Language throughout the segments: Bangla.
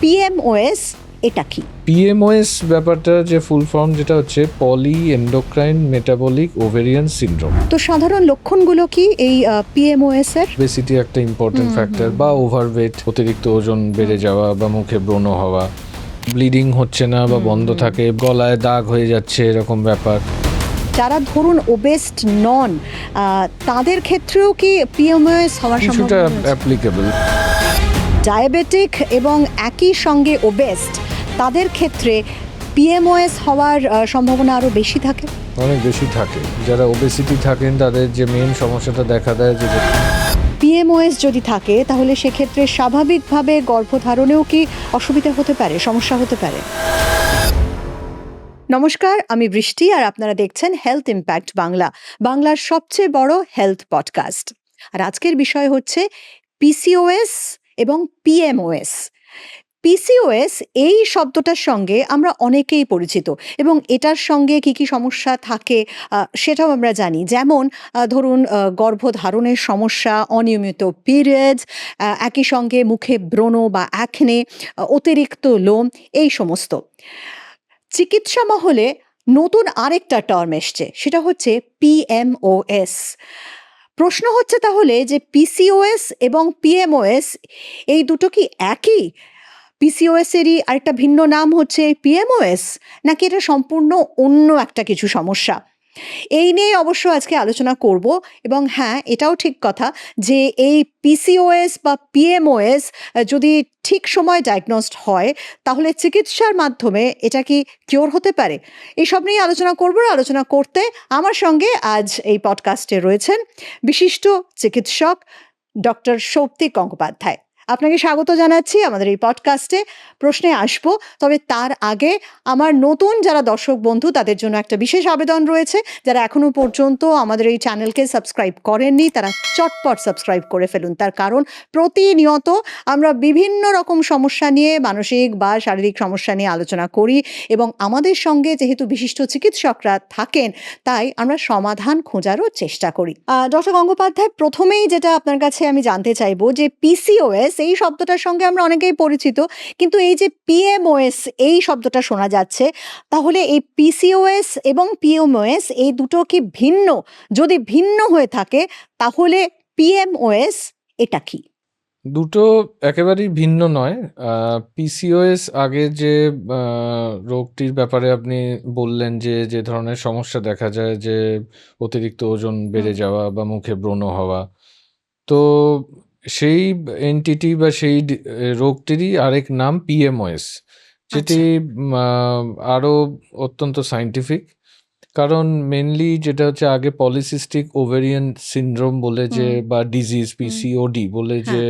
পিএমওএস এটা কি? পিএমওএস ব্যাপারটা যে ফুল ফর্ম যেটা হচ্ছে পলি এন্ডোক্রাইন মেটাবলিক ওভেরিয়ান সিনড্রোম। তো সাধারণ লক্ষণগুলো কি এই পিএমওএস এর? ওবেসিটি একটা ইম্পর্টেন্ট ফ্যাক্টর, বা ওভারওয়েট, অতিরিক্ত ওজন বেড়ে যাওয়া বা মুখে ব্রণ হওয়া, ব্লিডিং হচ্ছে না বা বন্ধ থাকে, গলায় দাগ হয়ে যাচ্ছে, এরকম ব্যাপার। যারা ধরুন ওবেস্ট নন তাদের ক্ষেত্রেও কি পিএমওএস হওয়ার কিছুটা সম্ভাবনা আছে? অ্যাপ্লিকেবল। ডায়াবেটিক এবং একই সঙ্গে ওবেস্ট তাদের ক্ষেত্রে পিএমওএস হওয়ার সম্ভাবনা আরও বেশি থাকে? অনেক বেশি থাকে। যারা ওবেসিটি থাকেন তাদের যে মেন সমস্যাটা দেখা দেয় যে পিএমওএস যদি থাকে তাহলে সেক্ষেত্রে স্বাভাবিকভাবে গর্ভধারণেও কি অসুবিধা হতে পারে, সমস্যা হতে পারে? নমস্কার, আমি বৃষ্টি আর আপনারা দেখছেন হেলথ ইম্প্যাক্ট বাংলা, বাংলার সবচেয়ে বড় হেলথ পডকাস্ট। আর আজকের বিষয় হচ্ছে পিসিওএস এবং পিএমওএস। পিসিওএস এই শব্দটার সঙ্গে আমরা অনেকেই পরিচিত এবং এটার সঙ্গে কি কি সমস্যা থাকে সেটাও আমরা জানি। যেমন ধরুন গর্ভধারণের সমস্যা, অনিয়মিত পিরিয়ডস, একই সঙ্গে মুখে ব্রণ বা অ্যাকনে, অতিরিক্ত লোম, এই সমস্ত। চিকিৎসা মহলে নতুন আরেকটা টার্ম এসছে, সেটা হচ্ছে পিএমওএস। প্রশ্ন হচ্ছে তাহলে যে পিসিওএস এবং পিএমওএস এই দুটো কি একই? পিসিওএস এরই আরেকটা ভিন্ন নাম হচ্ছে পিএমওএস, নাকি এটা সম্পূর্ণ অন্য একটা কিছু সমস্যা? এই নিয়ে অবশ্য আজকে আলোচনা করব। এবং হ্যাঁ, এটাও ঠিক কথা যে এই পিসিওএস বা পিএমওএস যদি ঠিক সময় ডায়াগনোসড হয় তাহলে চিকিৎসার মাধ্যমে এটা কি কিওর হতে পারে? এইসব নিয়ে আলোচনা করব। আলোচনা করতে আমার সঙ্গে আজ এই পডকাস্টে রয়েছেন বিশিষ্ট চিকিৎসক ডক্টর সৌপ্তিক গঙ্গোপাধ্যায়। আপনাকে স্বাগত জানাচ্ছি আমাদের এই পডকাস্টে। প্রশ্নে আসবো, তবে তার আগে আমার নতুন যারা দর্শক বন্ধু তাদের জন্য একটা বিশেষ আবেদন রয়েছে। যারা এখনো পর্যন্ত আমাদের এই চ্যানেলকে সাবস্ক্রাইব করেননি তারা চটপট সাবস্ক্রাইব করে ফেলুন। তার কারণ প্রতিনিয়ত আমরা বিভিন্ন রকম সমস্যা নিয়ে, মানসিক বা শারীরিক সমস্যা নিয়ে আলোচনা করি এবং আমাদের সঙ্গে যেহেতু বিশিষ্ট চিকিৎসকরা থাকেন তাই আমরা সমাধান খোঁজারও চেষ্টা করি। ডক্টর গঙ্গোপাধ্যায়, প্রথমেই যেটা আপনার কাছে আমি জানতে চাইবো যে পিসিওএস এই শব্দটার সঙ্গে আমরা অনেকেই পরিচিত, কিন্তু এই যে পিএমওএস এই শব্দটা শোনা যাচ্ছে, তাহলে এই পিসিওএস এবং পিএমওএস এই দুটো কি ভিন্ন? যদি ভিন্ন হয়ে থাকে তাহলে পিএমওএস এটা কি? দুটো একেবারেই ভিন্ন নয়। পিসিওএস আগে যে রোগটির ব্যাপারে আপনি বললেন, যে যে ধরনের সমস্যা দেখা যায়, যে অতিরিক্ত ওজন বেড়ে যাওয়া বা মুখে ব্রণ হওয়া, তো সেই এন্টিটি বা সেই রোগটিরই আরেক নাম পিএমওএস, যেটি আরও অত্যন্ত সায়েন্টিফিক। কারণ মেনলি যেটা হচ্ছে আগে পলিসিস্টিক ওভেরিয়ান সিনড্রোম বলে যে, বা ডিজিজ পিসিওডি বলে যে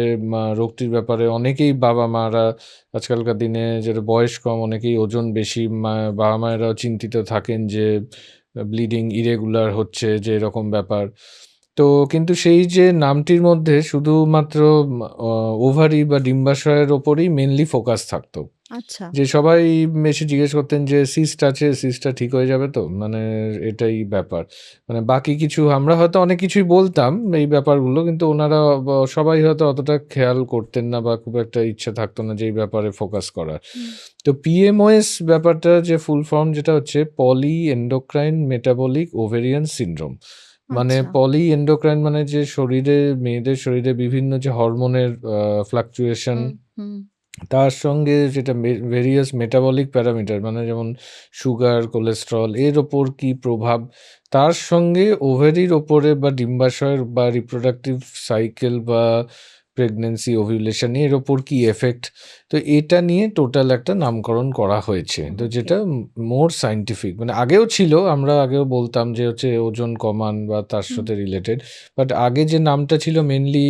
রোগটির ব্যাপারে অনেকেই বাবা মারা আজকালকার দিনে, যেটা বয়স কম, অনেকেই ওজন বেশি, বাবা মায়েরাও চিন্তিত থাকেন যে ব্লিডিং ইরেগুলার হচ্ছে, যে এরকম ব্যাপার। তো কিন্তু সেই যে নামটির মধ্যে শুধুমাত্র ওভারি বা ডিম্বাশয়ের ওপরই মেনলি ফোকাস থাকতো। আচ্ছা। যে সবাই এসে জিজ্ঞেস করতেন যে সিস্ট আছে, সিস্টটা ঠিক হয়ে যাবে তো, মানে এটাই ব্যাপার। মানে বাকি কিছু আমরা হয়তো অনেক কিছুই বলতাম এই ব্যাপারগুলো, কিন্তু ওনারা সবাই হয়তো অতটা খেয়াল করতেন না বা খুব একটা ইচ্ছা থাকতো না যে এই ব্যাপারে ফোকাস করার। তো পিএমওএস ব্যাপারটা যে ফুল ফর্ম যেটা হচ্ছে পলি এন্ডোক্রাইন মেটাবলিক ওভেরিয়ান সিনড্রোম। মানে পলি এন্ডোক্রাইন মানে যে শরীরে, মেয়েদের শরীরে বিভিন্ন যে হরমোনের ফ্লাকচুয়েশন, তার সঙ্গে যেটা ভেরিয়াস মেটাবলিক প্যারামিটার, মানে যেমন সুগার, কোলেস্ট্রল, এর ওপর কি প্রভাব, তার সঙ্গে ওভারির ওপরে বা ডিম্বাশয়ের বা রিপ্রোডাক্টিভ সাইকেল বা প্রেগনেন্সি, ওভিউলেশন, এর ওপর কি এফেক্ট, তো এটা নিয়ে টোটাল একটা নামকরণ করা হয়েছে। তো যেটা মোর সায়েন্টিফিক, মানে আগেও ছিল, আমরা আগেও বলতাম যে হচ্ছে ওজন কমান বা তার সাথে রিলেটেড, বাট আগে যে নামটা ছিল মেনলি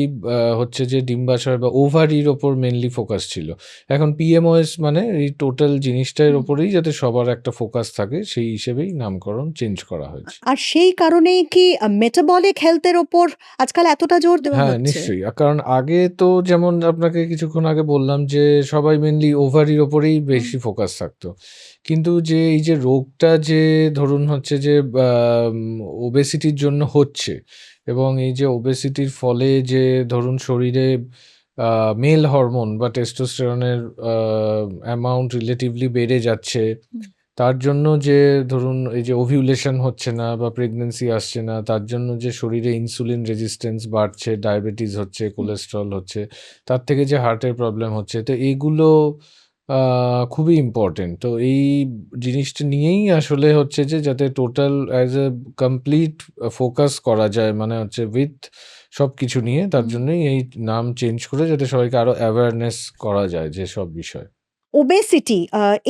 হচ্ছে যে ডিম্বাশয় বা ওভারির ওপর মেনলি ফোকাস ছিল। এখন পিএমওএস মানে এই টোটাল জিনিসটার ওপরেই যাতে সবার একটা ফোকাস থাকে, সেই হিসেবেই নামকরণ চেঞ্জ করা হয়েছে। আর সেই কারণেই কি মেটাবলিক হেলথের ওপর আজকাল এতটা জোর দেওয়া হ্যাঁ, হচ্ছে? নিশ্চয়ই। কারণ আগে তো যেমন আপনাকে কিছুক্ষণ আগে বললাম যে সবাই মেনলি ওভারির ওপরেই বেশি ফোকাস থাকতো। কিন্তু যে এই যে রোগটা যে ধরুন হচ্ছে যে ওবেসিটির জন্য হচ্ছে, এবং এই যে ওবেসিটির ফলে যে ধরুন শরীরে মেল হরমোন বা টেস্টোস্টেরনের অ্যামাউন্ট রিলেটিভলি বেড়ে যাচ্ছে। হুম। তার জন্য যে ধরুন এই যে ওভিউলেশন হচ্ছে না বা প্রেগন্যান্সি আসছে না, তার জন্য যে শরীরে ইনসুলিন রেজিস্ট্যান্স বাড়ছে, ডায়াবেটিস হচ্ছে, কোলেস্টেরল হচ্ছে, তার থেকে যে হার্টের প্রবলেম হচ্ছে। তো এইগুলো খুবই ইম্পোর্টেন্ট। তো এই জিনিসটা নিয়েই আসলে হচ্ছে যে যাতে total as a complete focus করা যায়, মানে হচ্ছে উইথ সবকিছু নিয়ে, তার হুম। জন্যই এই নাম চেঞ্জ করে যাতে সবাইকে আরো অ্যাওয়ারনেস করা যায় যেসব বিষয়। ওবেসিটি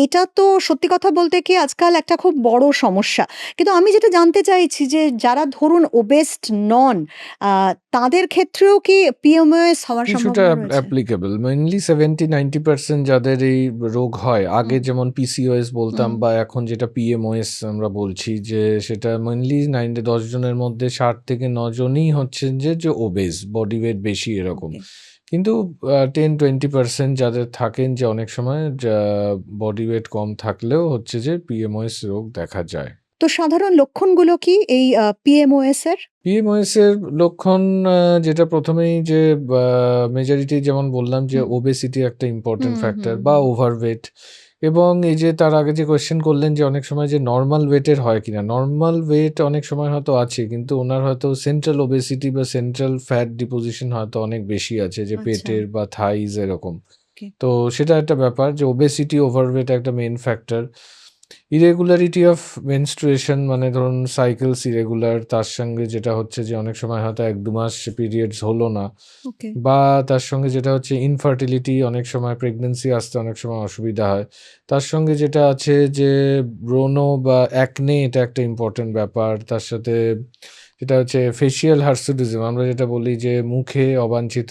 এটা তো সত্যি কথা বলতে কি আজকাল একটা খুব বড় সমস্যা। কিন্তু আমি যেটা জানতে চাইছি যে যারা ধরুন ওবেসড নন আ তাদের ক্ষেত্রেও কি পিএমওএস হওয়ার কিছুটা সম্ভাবনা রয়েছে? অ্যাপ্লিকেবল। মেইনলি 70-90% যাদের এই রোগ হয়, আগে হুম, যেমন পিসিওএস বলতাম হুম, বা এখন যেটা পিএমওএস আমরা বলছি, যে সেটা মেইনলি 10 জনের মধ্যে ৭ থেকে ৯ জনই হচ্ছেন যে ওবেস, বডি ওয়েট বেশি এরকম। ওকে। কিন্তু 10-20% যাদের থাকেন যে অনেক সময় যা বডি ওয়েট কম থাকলেও হচ্ছে যে পিএমওএস রোগ দেখা যায়। তো সাধারণ লক্ষণগুলো কি এই পিএমওএস এর? পিএমওএস এর লক্ষণ যেটা ১ম এই যে মেজরিটি যেমন বললাম যে হুম, ওবেসিটি একটা ইম্পোর্টেন্ট হুম, ফ্যাক্টর হুম, বা হুম। ওভারওয়েট, এবং এই যে তার আগে যে কোয়েশ্চেন করলেন যে অনেক সময় যে নরমাল ওয়েটের হয় কিনা। নরমাল ওয়েট অনেক সময় হয়তো আছে, কিন্তু ওনার হয়তো সেন্ট্রাল ওবেসিটি বা সেন্ট্রাল ফ্যাট ডিপোজিশন হয়তো অনেক বেশি আছে, যে আচ্ছা, পেটের বা থাইজ এরকম। ওকে। তো সেটা একটা ব্যাপার যে ওবেসিটি, ওভারওয়েট একটা main factor. Irregularity of menstruation, মানে ধরুন সাইকেলস ইরেগুলার, তার সঙ্গে যেটা হচ্ছে যে অনেক সময় হয়তো ১-২ মাস পিরিয়ডস হলো না, ওকে। বা তার সঙ্গে যেটা হচ্ছে ইনফার্টিলিটি, অনেক সময় প্রেগন্যান্সি আসতে অনেক সময় অসুবিধা হয়। তার সঙ্গে যেটা আছে যে ব্রণ বা অ্যাকনে, এটা একটা ইম্পোর্টেন্ট ব্যাপার। তার সাথে যেটা হচ্ছে ফেসিয়াল হার্সুডিজম, আমরা যেটা বলি যে মুখে অবাঞ্ছিত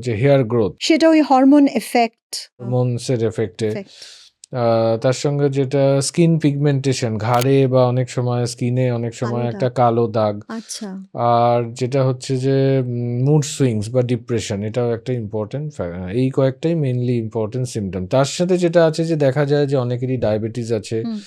যে হেয়ার গ্রোথ, সেটা ওই হরমোন এফেক্ট হরমোনস এর এফেক্টে। এফেক্ট। আ তার সঙ্গে যেটা স্কিন পিগমেন্টেশন, ঘাড়ে বা অনেক সময় স্কিনে অনেক কালো সময় একটা দাগ। কালো দাগ। আচ্ছা। আর যেটা হচ্ছে যে মুড সুইংস বা ডিপ্রেশন, এটাও একটা ইম্পোর্টেন্ট এই কয়েকটাই মেইনলি ইম্পোর্টেন্ট সিম্পটম। তার সাথে যেটা আছে যে দেখা যায় যে অনেকেরই ডায়াবেটিস আছে হুম।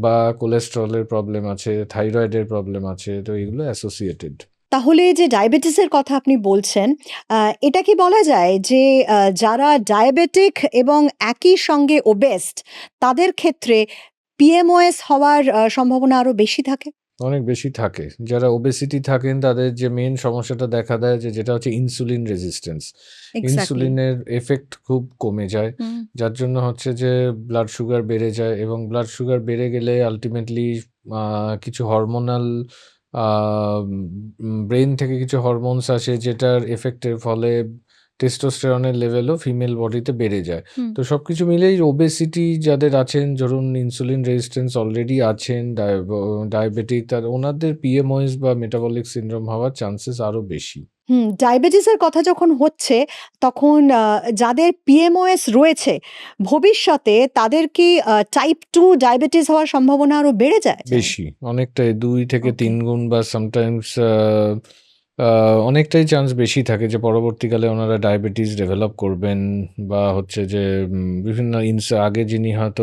বা কোলেস্টেরলের প্রবলেম আছে, থাইরয়েডের প্রবলেম আছে। তো এগুলো অ্যাসোসিয়েটেড। তাহলে এই যে ডায়াবেটিসের কথা আপনি বলছেন, আ এটা কি বলা যায় যে যারা ডায়াবেটিক এবং একই সঙ্গে ওবেসড তাদের ক্ষেত্রে পিএমওএস হওয়ার সম্ভাবনা আরো বেশি থাকে? অনেক বেশি থাকে। যারা ওবেসিটি থাকেন তাদের যে মেইন সমস্যাটা দেখা দেয় যে যেটা হচ্ছে ইনসুলিন রেজিস্ট্যান্স। এক্সাক্টলি। ইনসুলিনের এফেক্ট খুব কমে যায়। হুম, যার জন্য হচ্ছে যে ব্লাড সুগার বেড়ে যায়, এবং ব্লাড সুগার বেড়ে গেলে আল্টিমেটলি আ কিছু হরমোনাল আ ব্রেইন থেকে কিছু হরমোনস আসে, যেটার এফেক্টের ফলে টেস্টোস্টেরনের লেভেলও ফিমেল বডিতে বেড়ে যায়। হুম। তো সবকিছু মিলেই ওবেসিটি যাদের আছেন, ধরুন ইনসুলিন রেজিস্ট্যান্স অলরেডি আছেন, ডায়াবেটিক, তার ওনাদের পিএমওএস বা মেটাবলিক সিনড্রোম হওয়ার চান্সেস আরো বেশি। হুম, ডায়াবেটিসের কথা যখন হচ্ছে তখন যাদের পিএমওএস রয়েছে ভবিষ্যতে তাদের কি টাইপ 2 ডায়াবেটিস হওয়ার সম্ভাবনা আরো বেড়ে যায়? বেশি, অনেকটাই ২ থেকে ওকে। ৩ গুণ বা সামটাইমস আ অনেকটাই চান্স বেশি থাকে যে পরবর্তীকালে ওনারা ডায়াবেটিস ডেভেলপ করবেন, বা হচ্ছে যে বিভিন্ন আগে যিনি হয়তো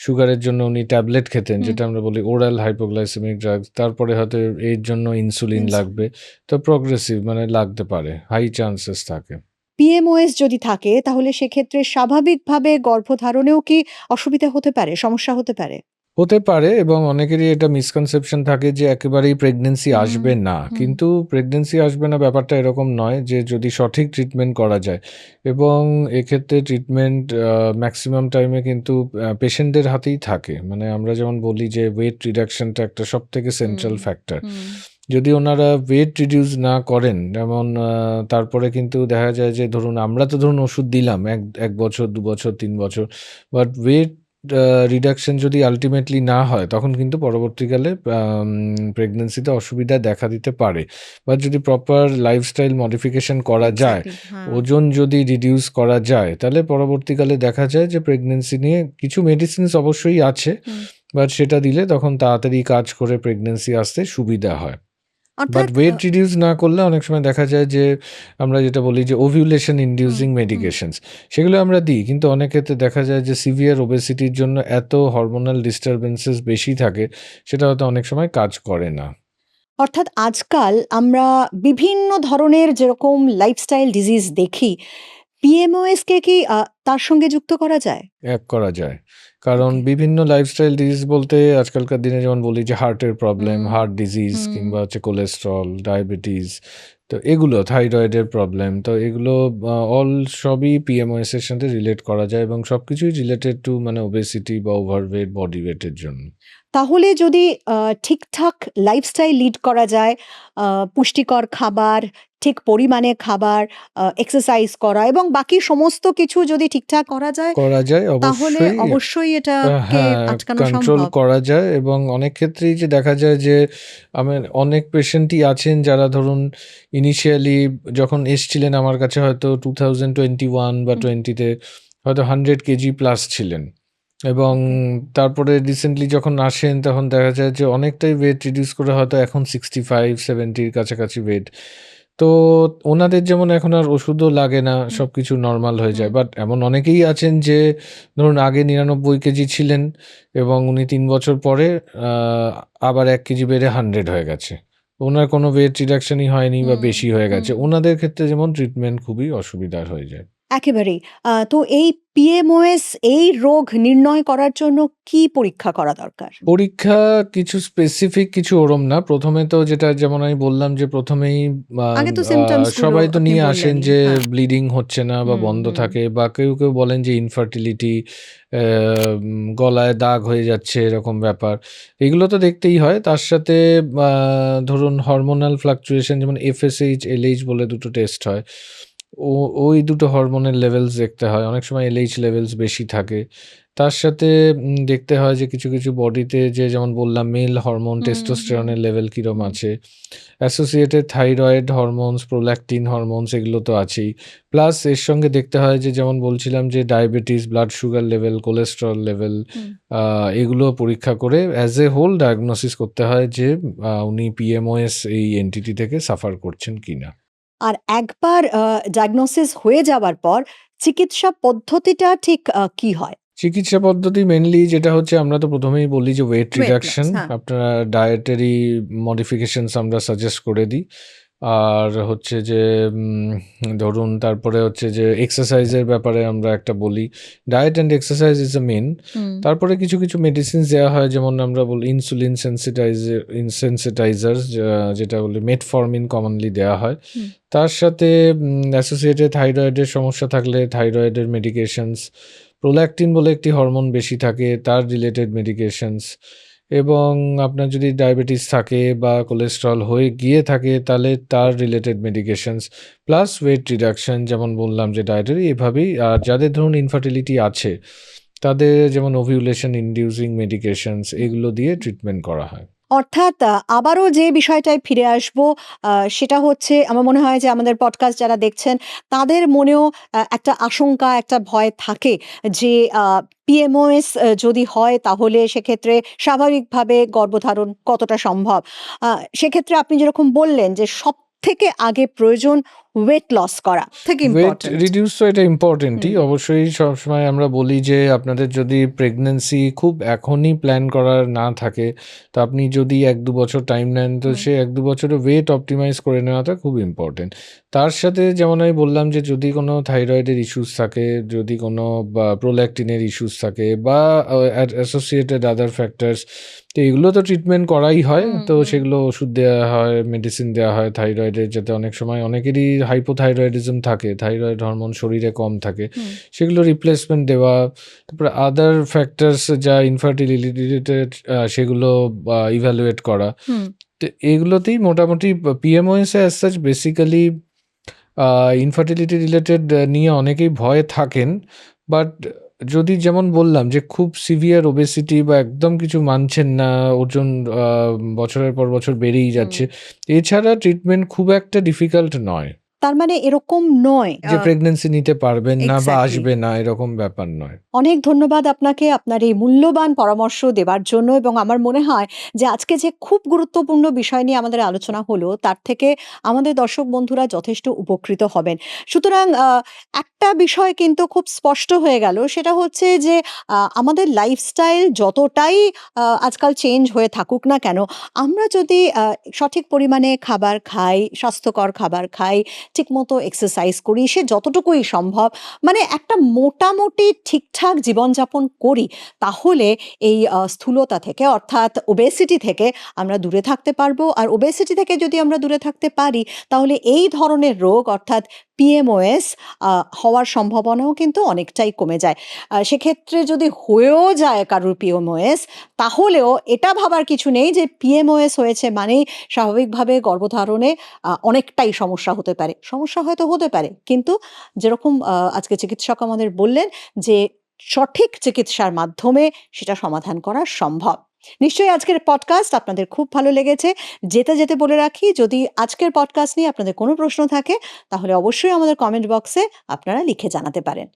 সুগারের জন্য উনি ট্যাবলেট খেতেন, হুম, যেটা আমরা বলি ওরাল হাইপোগ্লাইসেমিক ড্রাগস। তারপরে হয়তো এর জন্য ইনসুলিন লাগবে। ইনসুলিন। তো প্রগ্রেসিভ, মানে লাগতে পারে। হাই চান্সেস থাকে। পিএমওএস যদি থাকে তাহলে সেক্ষেত্রে স্বাভাবিকভাবে গর্ভধারণেও কি অসুবিধা হতে পারে, সমস্যা হতে পারে? হতে পারে, এবং অনেকেরই এটা মিসকনসেপশন থাকে যে একেবারেই প্রেগন্যান্সি হুম, আসবে না। হুম, কিন্তু প্রেগন্যান্সি আসবে না ব্যাপারটা এরকম নয়, যে যদি সঠিক ট্রিটমেন্ট করা যায়, এবং এক্ষেত্রে ট্রিটমেন্ট ম্যাক্সিমাম টাইমে কিন্তু পেশেন্টদের হাতেই থাকে। মানে আমরা যেমন বলি যে ওয়েট রিডাকশনটা একটা সবথেকে হুম, সেন্ট্রাল ফ্যাক্টর। হুম। যদি ওনারা ওয়েট রিডিউস না করেন, যেমন তারপরে কিন্তু দেখা যায় যে ধরুন আমরা তো ধরুন ওষুধ দিলাম ১ বছর, ২ বছর, ৩ বছর। বাট ওয়েট রিডাকশন যদি আল্টিমেটলি না হয়, তখন কিন্তু পরবর্তীকালে প্রেগন্যান্সিতে অসুবিধা দেখা দিতে পারে। বা যদি প্রপার লাইফস্টাইল মডিফিকেশন করা যায়, এক্সাক্টলি, হ্যাঁ। ওজন যদি রিডিউস করা যায়, তাহলে পরবর্তীকালে দেখা যায় যে প্রেগন্যান্সি নিয়ে কিছু মেডিসিনস অবশ্যই আছে। হুম। বাট সেটা দিলে তখন তাড়াতাড়ি কাজ করে প্রেগন্যান্সি আসতে সুবিধা হয়। বাট অর্থাৎ ওয়েট রিডিউস না করলে অনেক সময় দেখা যায় যে আমরা যেটা বলি যে ওভিউলেশন হুম, ইনডিউসিং হুম। মেডিকেশনস, সেগুলো আমরা দিই, কিন্তু অনেক ক্ষেত্রে দেখা যায় যে সিভিয়ার ওবেসিটির জন্য এত হরমোনাল ডিস্টারবেন্সেস বেশি থাকে, সেটা হয়তো অনেক সময় কাজ করে না। অর্থাৎ আজকাল আমরা বিভিন্ন ধরনের যেরকম লাইফস্টাইল ডিজিজ দেখি, পিএমওএস কে কি তার সঙ্গে যুক্ত করা যায়? করা যায়। কারণ ওকে। বিভিন্ন লাইফস্টাইল ডিজিজ বলতে আজকালকার দিনে যেমন বলি যে হার্টের প্রবলেম, হুম, হার্ট ডিজিজ হুম। কিংবা হচ্ছে কোলেস্টেরল, ডায়াবেটিস, তো এগুলো থাইরয়েডের প্রবলেম। তো এগুলো সবই পিএমওএস এর সাথে রিলেট করা যায় এবং সবকিছুই রিলেটেড টু মানে ওবেসিটি বা ওভারওয়েট, বডি ওয়েটের জন্য। তাহলে যদি ঠিকঠাক লাইফস্টাইল লিড করা যায়, পুষ্টিকর খাবার, ঠিক পরিমাণে খাবার, এক্সারসাইজ করা এবং বাকি সমস্ত কিছু যদি ঠিকঠাক করা যায়, করা যায় তাহলে অবশ্যই। অবশ্যই এটাকে হ্যাঁ, আটকানো কন্ট্রোল সম্ভব। করা যায় এবং অনেক ক্ষেত্রেই যে দেখা যায় যে আমার অনেক পেশেন্টই আছেন যারা ধরুন ইনিশিয়ালি যখন এসছিলেন আমার কাছে হয়তো 2021 বা হুম, 20 তে হয়তো 100 কেজি প্লাস ছিলেন এবং ওকে। তারপরে রিসেন্টলি যখন আসেন তখন দেখা যায় যে অনেকটাই ওয়েট রিডিউস করে হয়তো এখন 65-70 এর কাছাকাছি ওয়েট। তো ওনাদের যেমন এখন আর ওষুধও লাগে না, হুম, সবকিছু নরমাল হয়ে যায়। হুম, বাট এমন অনেকেই আছেন যে ধরুন আগে 99 কেজি ছিলেন এবং উনি ৩ বছর পরে আ আবার ১ কেজি বেড়ে 100 হয়ে গেছে। উনার কোনো ওয়েট রিডাকশনই হয়নি বা হুম, বেশি হয়ে গেছে। হুম। উনাদের ক্ষেত্রে যেমন ট্রিটমেন্ট খুবই অসুবিধার হয়ে যায়। একেবারেই। তো এই পিএমওএস এই রোগ নির্ণয় করার জন্য কি পরীক্ষা করা দরকার? পরীক্ষা কিছু স্পেসিফিক কিছু ওরম না। ১ম এ তো যেটা যেমন আমি বললাম যে ১ম এই আম আগে তো আ সিম্পটমস গুলো সবাই তো আপনি নিয়ে আসেন বললেনই। যে হ্যাঁ। ব্লিডিং হচ্ছে না বা হুম, বন্ধ হুম, থাকে বা কেউ বলেন যে ইনফার্টিলিটি, গলায় দাগ হয়ে যাচ্ছে এরকম ব্যাপার। এগুলো তো দেখতেই হয়। তার সাথে আ ধরুন হরমোনাল ফ্লাকচুয়েশন যেমন এফএসএইচ, এলএইচ বলে ২ টো টেস্ট হয়। ও ওই ২ টো হরমোনের লেভেলস দেখতে হয়। অনেক সময় এলএইচ লেভেলস বেশি থাকে। তার সাথে দেখতে হয় যে কিছু বডিতে যে যেমন বললাম মেল হরমোন হুম, হুম, টেস্টোস্টেরনের লেভেল কিরম হুম। আছে। Associated thyroid hormones, prolactin hormones এগুলো তো আছেই। প্লাস এর সঙ্গে দেখতে হয় যে যেমন বলছিলাম যে diabetes, blood sugar level, cholesterol level hmm. আ এগুলো পরীক্ষা করে অ্যাজ এ হোল ডায়াগনোসিস করতে হয় যে উনি পিএমওএস এই এন্টিটি থেকে সাফার করছেন কিনা। আর একবার ডায়াগনোসিস হয়ে যাওয়ার পর চিকিৎসা পদ্ধতিটা ঠিক কি হয়? চিকিৎসা পদ্ধতি মেইনলি যেটা হচ্ছে আমরা তো ১ম এই বলি যে ওয়েট ওয়েট লস, রিডাকশন। হ্যাঁ। আপনারা ডায়েটারি মডিফিকেশনস আমরা সাজেস্ট করে দিই। আর হচ্ছে যে ধরুন তারপরে হচ্ছে যে এক্সারসাইজের ব্যাপারে আমরা একটা বলি। Diet and exercise is the main. Hmm, তারপরে কিছু মেডিসিনস দেওয়া হয় যেমন আমরা বলি ইনসুলিন সেনসিটাইজার্স যেটা বলি মেটফর্মিন কমনলি দেওয়া হয়। হুম। তার সাথে অ্যাসোসিয়েটেড থাইরয়েডের সমস্যা থাকলে থাইরয়েডের মেডিকেশনস, প্রোল্যাক্টিন বলে একটি হরমোন বেশি থাকে তার রিলেটেড মেডিকেশনস এবং আপনার যদি ডায়াবেটিস থাকে বা কোলেস্টেরল হয়ে গিয়ে থাকে তাহলে তার related medications plus weight reduction যেমন বললাম যে ডায়েটারি এভাবেই। আর যাদের ধরুন ইনফার্টিলিটি আছে তাদের যেমন ওভিউলেশন ইনডিউসিং মেডিকেশনস এগুলো দিয়ে ট্রিটমেন্ট করা হয়। অর্থাৎ আবারও যে বিষয়টায় ফিরে আসবো, সেটা হচ্ছে আমার মনে হয় যে আমাদের পডকাস্ট যারা দেখছেন তাদের মনেও একটা আশঙ্কা, একটা ভয় থাকে যে পিএমওএস যদি হয় তাহলে সেক্ষেত্রে স্বাভাবিকভাবে গর্ভধারণ কতটা সম্ভব? আ সেক্ষেত্রে আপনি যেরকম বললেন যে সবথেকে আগে প্রয়োজন ওয়েট লস করা থেকে ওয়েট ইম্পোর্টেন্ট। রিডিউস তো এটা ইম্পোর্টেন্টই। হুম, অবশ্যই সবসময় আমরা বলি যে আপনাদের যদি প্রেগন্যান্সি খুব এখনই প্ল্যান করার না থাকে, তো আপনি যদি ১-২ বছর টাইম নেন তো হুম, সে ১-২ বছরে ওয়েট অপটিমাইজ করে নেওয়াটা খুব ইম্পোর্টেন্ট। তার সাথে যেমন আমি বললাম যে যদি কোনো থাইরয়েডের ইস্যুস থাকে, যদি কোনো বা প্রোল্যাক্টিনের ইস্যুস থাকে বা অ্যাসোসিয়েটেড আদার ফ্যাক্টরস, তো এগুলো তো ট্রিটমেন্ট করাই হয়। হুম, তো হুম, সেগুলো ওষুধ দেয়া হয়, মেডিসিন দেয়া হয় থাইরয়েডের যাতে অনেক সময় অনেকেরই হাইপোথাইরয়েডিজম থাকে, থাইরয়েড হরমোন শরীরে কম থাকে। হুম, সেগুলো রিপ্লেসমেন্ট দেওয়া। তারপরে আদার ফ্যাক্টরস যা ইনফার্টিলিটি রিলেটেড সেগুলো ইভ্যালুয়েট করা। হুম। তো এগুলোতেই মোটামুটি PMOS a as such basically a infertility related নিয়ে অনেকেই ভয়ে থাকেন। বাট যদি যেমন বললাম যে খুব সিভিয়ার ওবেসিটি বা একদম কিছু মানছেন না, ওজন বছরের পর বছর বেড়েই হুম। যাচ্ছে। এছাড়া ট্রিটমেন্ট খুব একটা ডিফিকাল্ট নয়। তার মানে এরকম নয়। যে প্রেগন্যান্সি নিতে পারবেন না বা Exactly. আসবে না এরকম ব্যাপার নয়। অনেক ধন্যবাদ আপনাকে আপনার এই মূল্যবান পরামর্শ দেবার জন্য, এবং আমার মনে হয় যে আজকে যে খুব গুরুত্বপূর্ণ বিষয় নিয়ে আমাদের আলোচনা হলো তার থেকে আমাদের দর্শক বন্ধুরা যথেষ্ট উপকৃত হবেন। সুতরাং একটা বিষয় কিন্তু খুব স্পষ্ট হয়ে গেল, সেটা হচ্ছে যে আমাদের লাইফস্টাইল যতটাই আজকাল চেঞ্জ হয়ে থাকুক না কেন, আমরা যদি সঠিক পরিমাণে খাবার খাই, স্বাস্থ্যকর খাবার খাই, ঠিকমতো এক্সারসাইজ করি, সে যতটুকুই সম্ভব, মানে একটা মোটামুটি ঠিকঠাক জীবনযাপন করি, তাহলে এই স্থূলতা থেকে, অর্থাৎ ওবেসিটি থেকে আমরা দূরে থাকতে পারবো। আর ওবেসিটি থেকে যদি আমরা দূরে থাকতে পারি, তাহলে এই ধরনের রোগ অর্থাৎ পিএমওএস হওয়ার সম্ভাবনাও কিন্তু অনেকটাই কমে যায়। সেক্ষেত্রে যদি হয়েও যায় কারোর পিএমওএস, তাহলেও এটা ভাবার কিছু নেই যে পিএমওএস হয়েছে মানেই স্বাভাবিকভাবে গর্ভধারণে অনেকটাই সমস্যা হতে পারে। সমস্যা হয়তো হতে পারে, কিন্তু যেরকম আজকে চিকিৎসক আমাদের বললেন যে সঠিক চিকিৎসার মাধ্যমে সেটা সমাধান করা সম্ভব। নিশ্চয়ই আজকের পডকাস্ট আপনাদের খুব ভালো লেগেছে। যেতে যেতে বলে রাখি, যদি আজকের পডকাস্ট নিয়ে আপনাদের কোনো প্রশ্ন থাকে, তাহলে অবশ্যই আমাদের কমেন্ট বক্সে আপনারা লিখে জানাতে পারেন।